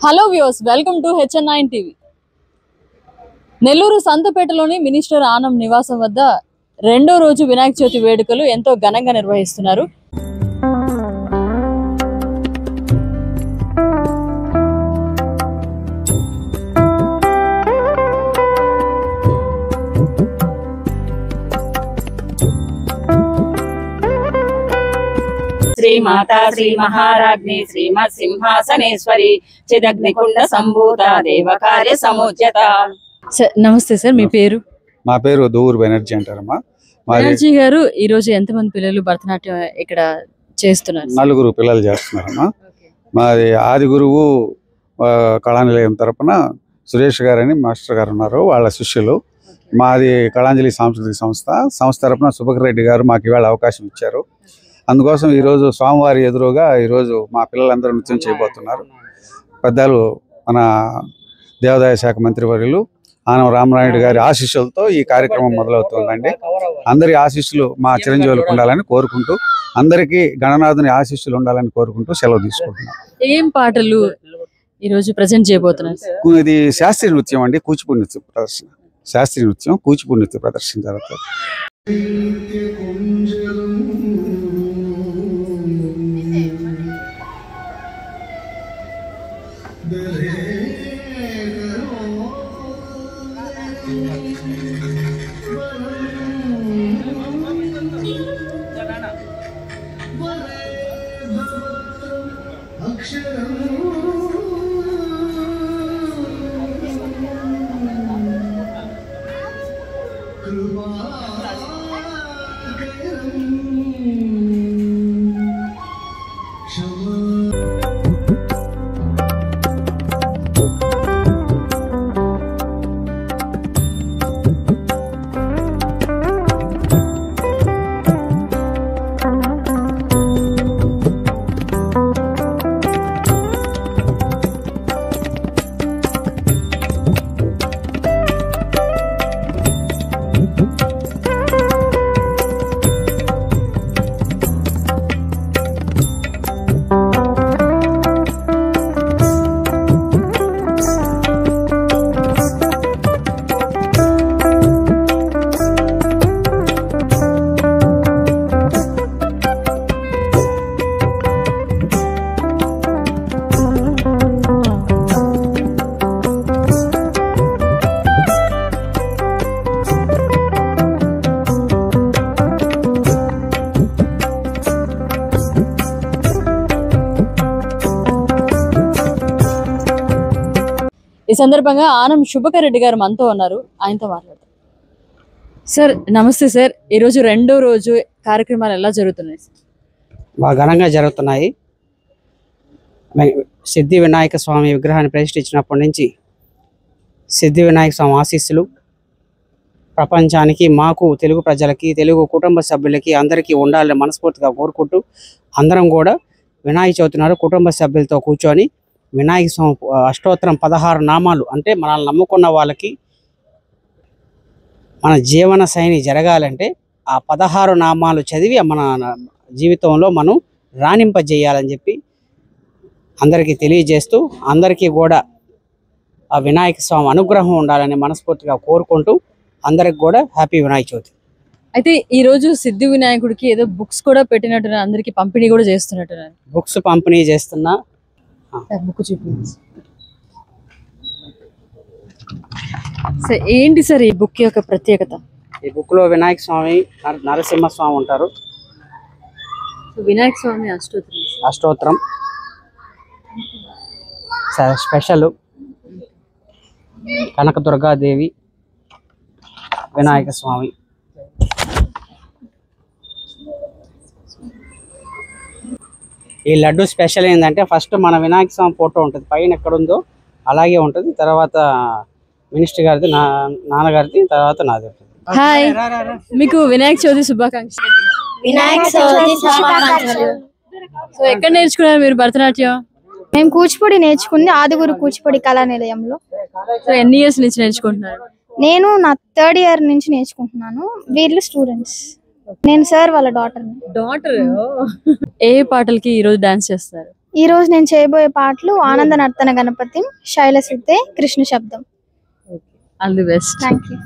Hello viewers, welcome to HN9 TV. Nellore సంతపేటలోని minister Anam నివాసం వద్ద రెండో రోజు వినాయక చవితి వేడుకలు ఎంతో ఘనంగా నిర్వహిస్తున్నారు. శ్రీ మాతా శ్రీ మహారాజ్ఞి శ్రీమత్ సింహాసనేశ్వరి చిదగ్నికుండ సంభూత దేవకార్య సముజ్యత. నమస్తే సార్, మీ పేరు? మా పేరు దూర్ బెనర్జీ అంటారమ్మా. బెనర్జీ గారు, ఈ రోజు ఎంతమంది పిల్లలు భరతనాట్యం ఇక్కడ చేస్తున్నారు? 4 పిల్లలు చేస్తున్నారమ్మా. మాది ఆది గురువు కళానిలయం తరపున సురేష్ గారని మాస్టర్ గారు ఉన్నారు, వాళ్ళ శిష్యులు. మాది కళాంజలి సాంస్కృతిక సంస్థ తరపున సుభకర్ రెడ్డి గారు మాకు ఇవాళ అవకాశం ఇచ్చారు. అందుకోసం ఈరోజు స్వామివారి ఎదురుగా ఈరోజు మా పిల్లలందరూ నృత్యం చేయబోతున్నారు. పెద్దలు మన దేవాదాయ శాఖ మంత్రివర్యులు ఆనం రామనాయుడు గారి ఆశీస్సులతో ఈ కార్యక్రమం మొదలవుతుందండి. అందరి ఆశీస్సులు మా చిరంజీవులకు ఉండాలని కోరుకుంటూ, అందరికీ గణనాథుని ఆశీస్సులు ఉండాలని కోరుకుంటూ సెలవు తీసుకుంటున్నాం. ఏం పాటలు ఈరోజు ప్రజెంట్ చేయబోతున్నారు? ఇది శాస్త్రీయ నృత్యం అండి, కూచిపూడి నృత్య ప్రదర్శన. శాస్త్రీయ నృత్యం, కూచిపూడి నృత్య ప్రదర్శన జరుగుతుంది. ఈ సందర్భంగా ఆనం సుభకర్ రెడ్డి గారు మనతో ఉన్నారు, ఆయనతో మాట్లాడతారు. సార్ నమస్తే సార్, ఈరోజు రెండో రోజు కార్యక్రమాలు ఎలా జరుగుతున్నాయి? బాగా ఘనంగా జరుగుతున్నాయి. సిద్ధి వినాయక స్వామి విగ్రహాన్ని ప్రతిష్ఠించినప్పటి నుంచి సిద్ధి వినాయక స్వామి ఆశీస్సులు ప్రపంచానికి, మాకు, తెలుగు ప్రజలకి, తెలుగు కుటుంబ సభ్యులకి అందరికీ ఉండాలని మనస్ఫూర్తిగా కోరుకుంటూ, అందరం కూడా వినాయక చవితి నాడు కుటుంబ సభ్యులతో కూర్చొని వినాయక స్వామి అష్టోత్తరం 16 నామాలు, అంటే మనల్ని నమ్ముకున్న వాళ్ళకి మన జీవన శైలి జరగాలంటే ఆ 16 నామాలు చదివి మన జీవితంలో మనం రాణింపజేయాలని చెప్పి అందరికీ తెలియజేస్తూ, అందరికీ కూడా ఆ వినాయక స్వామి అనుగ్రహం ఉండాలని మనస్ఫూర్తిగా కోరుకుంటూ, అందరికి కూడా హ్యాపీ వినాయక చవితి. అయితే ఈ రోజు సిద్ధి వినాయకుడికి ఏదో బుక్స్ కూడా పెట్టినట్టున్నారు, అందరికి పంపిణీ కూడా చేస్తున్నట్టున్నారు. బుక్స్ పంపిణీ చేస్తున్నా. బుక్ చూపించండి సార్. ఏంటి సార్ ఈ బుక్ యొక్క ప్రత్యేకత? ఈ బుక్ లో వినాయక స్వామి, నరసింహ స్వామి ఉంటారు. వినాయక స్వామి అష్టోత్తరం స్పెషల్, కనకదుర్గాదేవి, వినాయక స్వామి. ఈ లడ్డు స్పెషల్ ఏంటంటే, ఫస్ట్ మన వినాయక స్వామి ఫోటో ఉంటుంది, పైన ఎక్కడ ఉందో అలాగే ఉంటుంది, తర్వాత మినిస్టర్ గారిది, నాన్నగారిది, తర్వాత నాది ఉంటుంది. హాయ్, మీకు వినాయక చవితి శుభాకాంక్షలు. వినాయక చవితి శుభాకాంక్షలు. సో ఎక్కడ నేర్చుకున్నారు మీరు భరతనాట్యం? మేము కూచిపూడి నేర్చుకుంది ఆదిగురు కూచిపూడి కళా నిలయంలో. సో ఎన్ని ఇయర్స్ నుంచి నేర్చుకుంటున్నారు? నేను నా 3rd ఇయర్ నుంచి నేర్చుకుంటున్నాను. వీళ్ళు స్టూడెంట్స్. నేను సార్ వాళ్ళ డాటర్. ఏ పాటలకి ఈ రోజు డాన్స్ చేస్తారు? ఈ రోజు నేను చేయబోయే పాటలు ఆనంద నర్తన గణపతి, శైలసుతే, కృష్ణ శబ్దం. All the best. Thank you.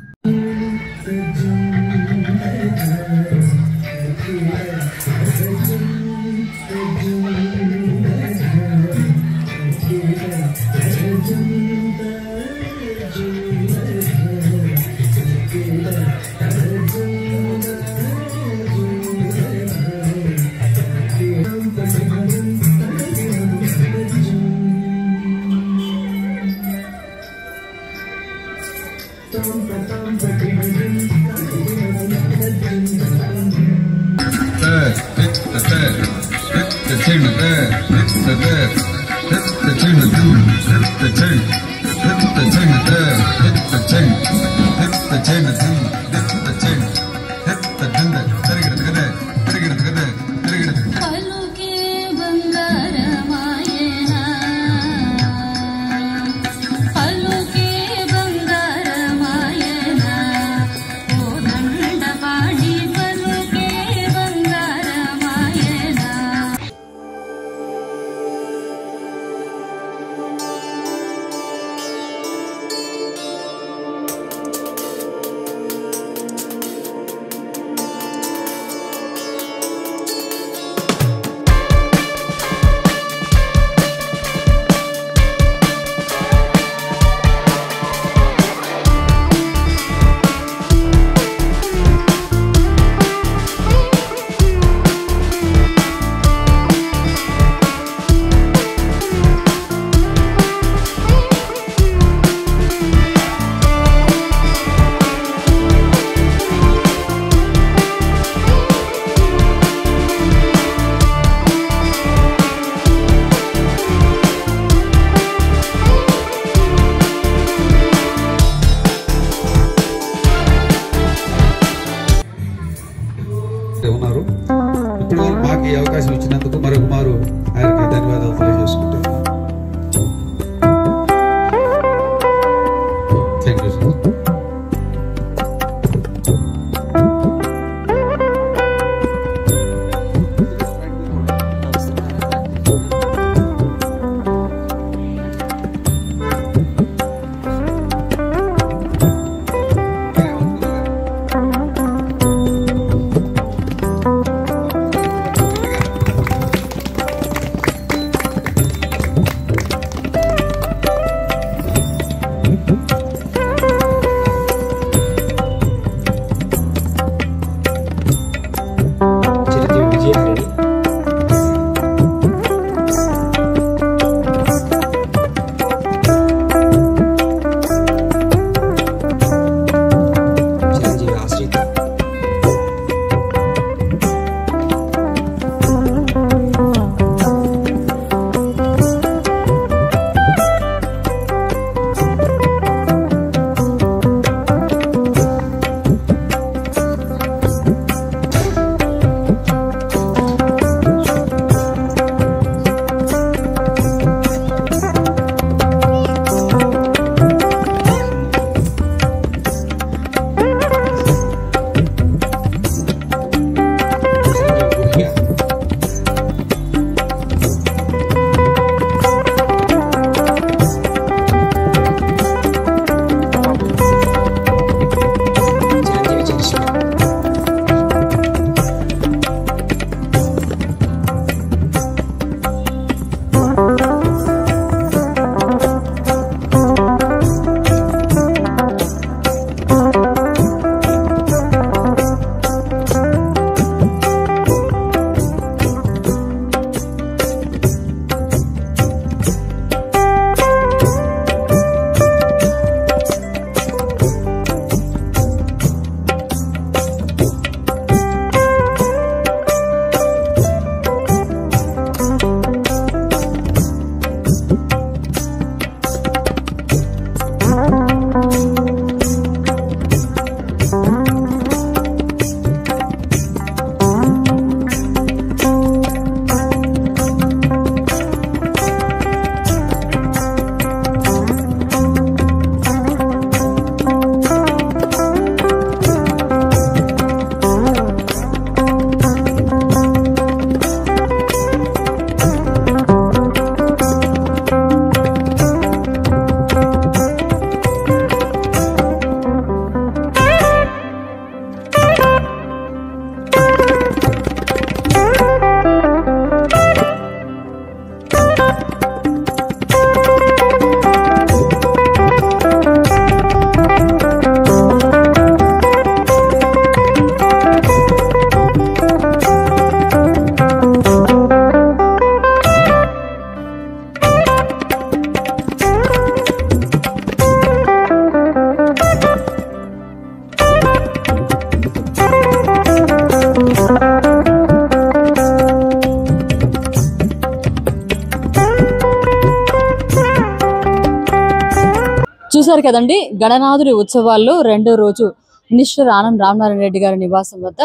చూసారు కదండి, గణనాథుడి ఉత్సవాల్లో రెండో రోజు మినిస్టర్ ఆనం రామనారాయణ రెడ్డి గారి నివాసం వద్ద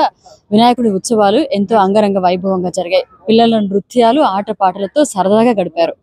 వినాయకుడి ఉత్సవాలు ఎంతో అంగరంగ వైభవంగా జరిగాయి. పిల్లల నృత్యాలు ఆటపాటలతో సరదాగా గడిపారు.